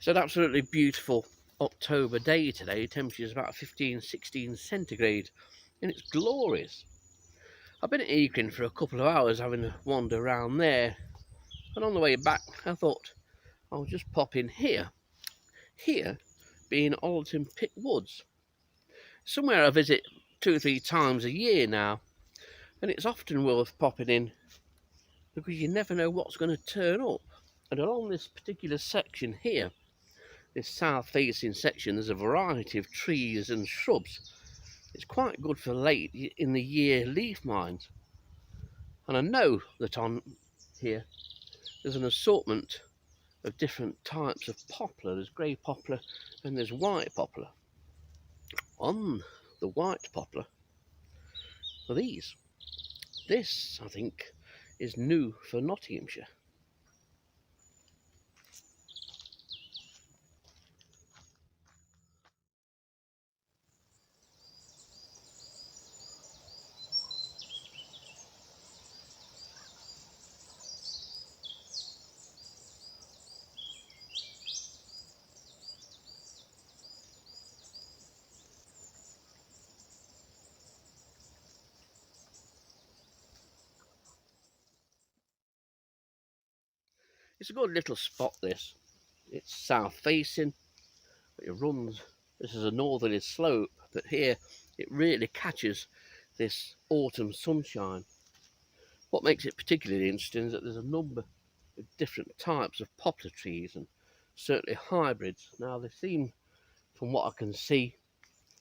It's an absolutely beautiful October day today. Temperature is about 15-16 centigrade and it's glorious. I've been at Eakin for a couple of hours having a wander around there, and on the way back I thought I'll just pop in here. Here being Ollerton Pit Woods, somewhere I visit 2 or 3 times a year now, and it's often worth popping in because you never know what's going to turn up. And along this particular section here, this south facing section, there's a variety of trees and shrubs. It's quite good for late in the year leaf mines, and I know that on here there's an assortment of different types of poplar. There's grey poplar and there's white poplar. On the white poplar are these. This, I think, is new for Nottinghamshire. It's a good little spot, this. It's south facing, but it runs, this is a northerly slope, but here it really catches this autumn sunshine. What makes it particularly interesting is that there's a number of different types of poplar trees, and certainly hybrids. Now they seem, from what I can see,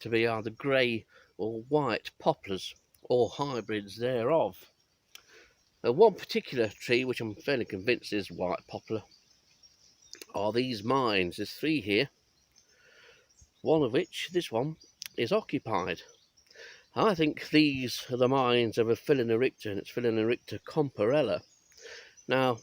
to be either grey or white poplars or hybrids thereof. One particular tree which I'm fairly convinced is white poplar are these mines. There's 3 here, one of which, this one, is occupied. I think these are the mines of a Phyllonorycter, and it's Phyllonorycter comparella. Now,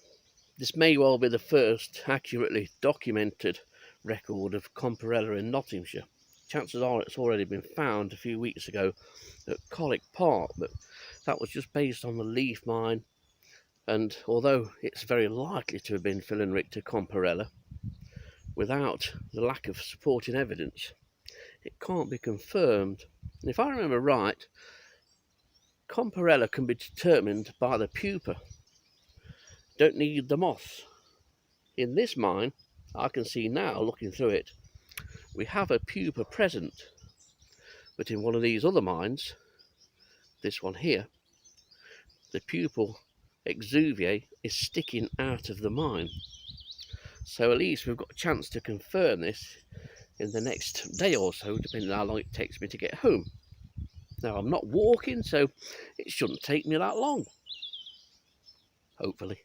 this may well be the first accurately documented record of comparella in Nottinghamshire. Chances are it's already been found a few weeks ago at Ollerton Park, but that was just based on the leaf mine, and although it's very likely to have been Phyllonorycter comparella, without the lack of supporting evidence, it can't be confirmed. And if I remember right, comparella can be determined by the pupa. Don't need the moss. In this mine, I can see now, looking through it, we have a pupa present, but in one of these other mines, this one here, the pupal exuviae is sticking out of the mine. So at least we've got a chance to confirm this in the next day or so, depending on how long it takes me to get home. Now, I'm not walking, so it shouldn't take me that long, hopefully.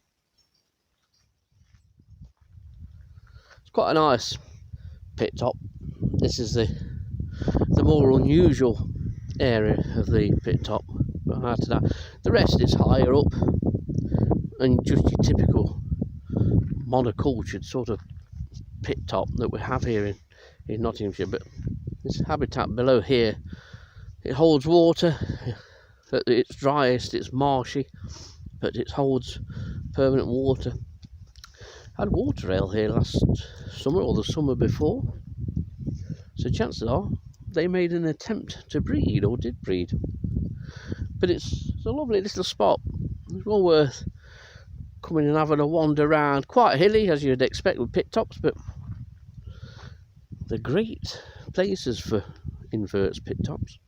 It's quite a nice pit top. This is the more unusual area of the pit top. But after that, the rest is higher up and just your typical monocultured sort of pit top that we have here in Nottinghamshire. But this habitat below here, it holds water. At its driest it's marshy, but it holds permanent water. I had water ale here last summer or the summer before, so chances are they made an attempt to breed, or did breed. But it's a lovely little spot. It's well worth coming and having a wander around. Quite hilly, as you'd expect with pit tops, but they're great places for inverts pit tops.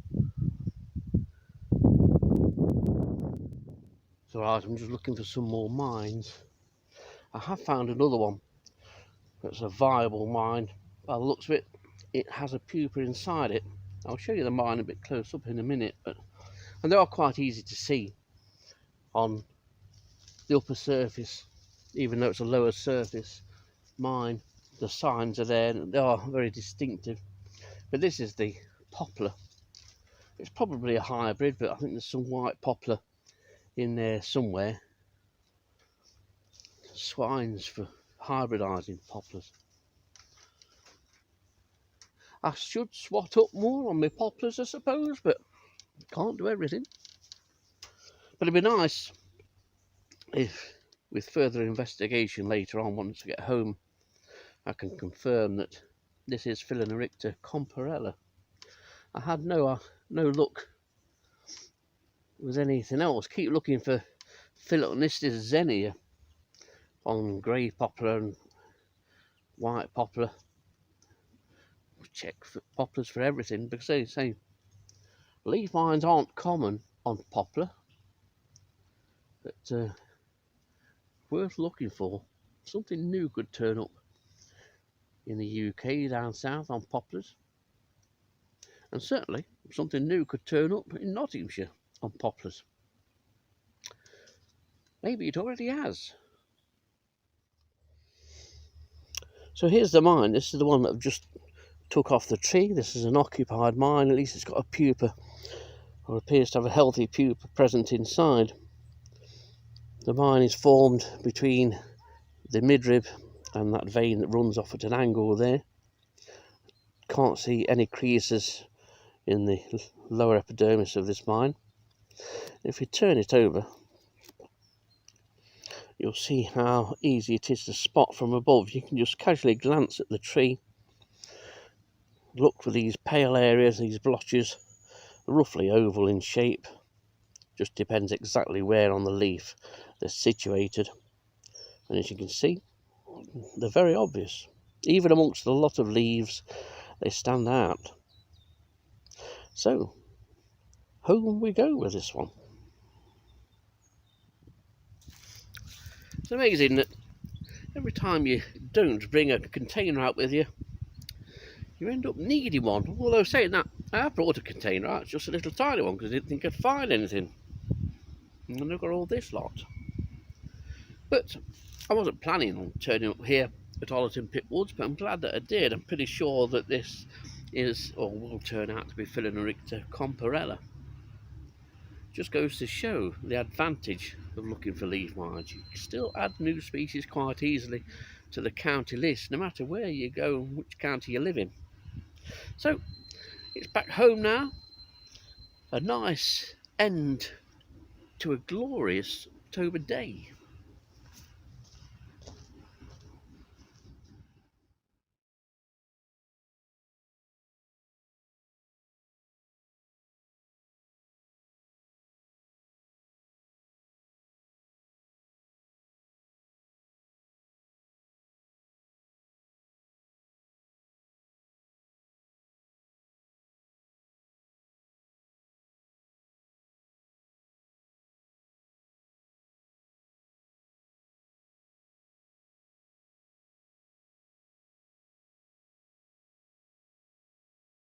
So right, I'm just looking for some more mines. I have found another one that's a viable mine. By the looks of it, it has a pupa inside it. I'll show you the mine a bit close up in a minute, and they are quite easy to see on the upper surface, even though it's a lower surface mine. The signs are there and they are very distinctive. But this is the poplar. It's probably a hybrid, but I think there's some white poplar in there somewhere. Swines for hybridising poplars. I should swat up more on my poplars, I suppose, but can't do everything. But it'd be nice if, with further investigation later on, once I get home I can confirm that this is Phyllonorycter comparella. I had no luck with anything else. Keep looking for Phyllonorycter xenia on grey poplar and white poplar. Check for poplars for everything, because they say leaf mines aren't common on poplar, but worth looking for. Something new could turn up in the UK down south on poplars, and certainly something new could turn up in Nottinghamshire on poplars. Maybe it already has. So here's the mine. This is the one that I've just took off the tree. This is an occupied mine. At least it's got a pupa, or appears to have a healthy pupa present inside. The mine is formed between the midrib and that vein that runs off at an angle there. Can't see any creases in the lower epidermis of this mine. If you turn it over, you'll see how easy it is to spot from above. You can just casually glance at the tree, look for these pale areas, these blotches, roughly oval in shape. Just depends exactly where on the leaf they're situated. And as you can see, they're very obvious. Even amongst a lot of leaves, they stand out. So, home we go with this one. It's amazing that every time you don't bring a container out with you, you end up needing one. Although saying that, I brought a container out, just a little tiny one, because I didn't think I'd find anything. And then I've got all this lot. But I wasn't planning on turning up here at Ollerton Pit Woods, but I'm glad that I did. I'm pretty sure that this is, or will turn out to be, Phyllonorycter comparella. Just goes to show the advantage of looking for leaf mines. You can still add new species quite easily to the county list, no matter where you go and which county you live in. So it's back home now. A nice end to a glorious October day.